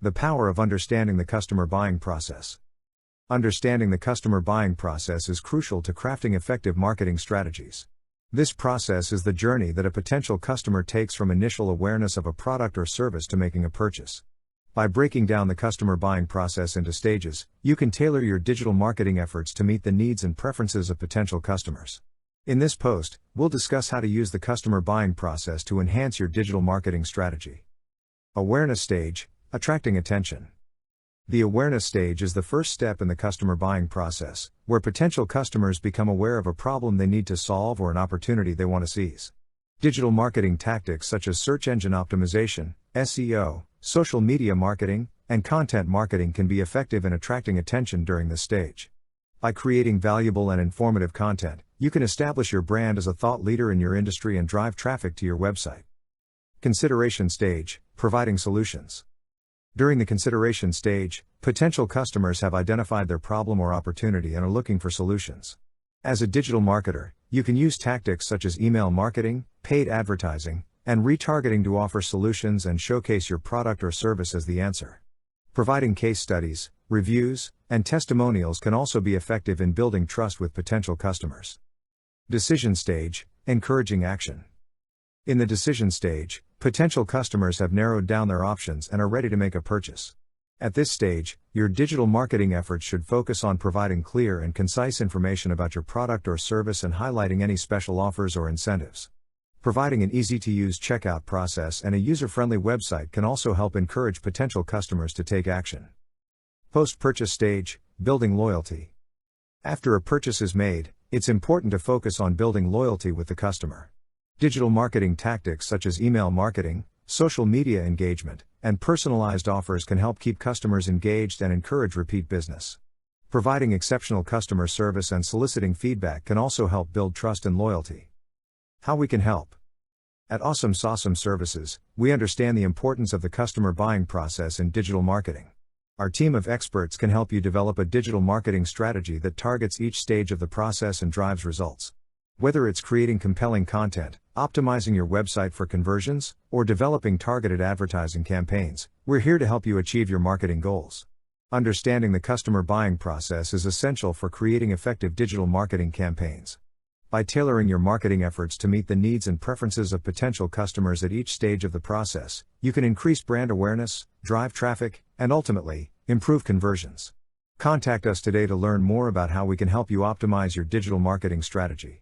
The power of understanding the customer buying process. Understanding the customer buying process is crucial to crafting effective marketing strategies. This process is the journey that a potential customer takes from initial awareness of a product or service to making a purchase. By breaking down the customer buying process into stages, you can tailor your digital marketing efforts to meet the needs and preferences of potential customers. In this post, we'll discuss how to use the customer buying process to enhance your digital marketing strategy. Awareness stage, attracting attention. The awareness stage is the first step in the customer buying process, where potential customers become aware of a problem they need to solve or an opportunity they want to seize. Digital marketing tactics such as search engine optimization, SEO, social media marketing, and content marketing can be effective in attracting attention during this stage. By creating valuable and informative content, you can establish your brand as a thought leader in your industry and drive traffic to your website. Consideration stage, providing solutions. During the consideration stage, potential customers have identified their problem or opportunity and are looking for solutions. As a digital marketer, you can use tactics such as email marketing, paid advertising, and retargeting to offer solutions and showcase your product or service as the answer. Providing case studies, reviews, and testimonials can also be effective in building trust with potential customers. Decision stage, encouraging action. In the decision stage, potential customers have narrowed down their options and are ready to make a purchase. At this stage, your digital marketing efforts should focus on providing clear and concise information about your product or service and highlighting any special offers or incentives. Providing an easy-to-use checkout process and a user-friendly website can also help encourage potential customers to take action. Post-purchase stage, building loyalty. After a purchase is made, it's important to focus on building loyalty with the customer. Digital marketing tactics such as email marketing, social media engagement, and personalized offers can help keep customers engaged and encourage repeat business. Providing exceptional customer service and soliciting feedback can also help build trust and loyalty. How we can help. At Sausome Services, we understand the importance of the customer buying process in digital marketing. Our team of experts can help you develop a digital marketing strategy that targets each stage of the process and drives results. Whether it's creating compelling content, optimizing your website for conversions, or developing targeted advertising campaigns, we're here to help you achieve your marketing goals. Understanding the customer buying process is essential for creating effective digital marketing campaigns. By tailoring your marketing efforts to meet the needs and preferences of potential customers at each stage of the process, you can increase brand awareness, drive traffic, and ultimately, improve conversions. Contact us today to learn more about how we can help you optimize your digital marketing strategy.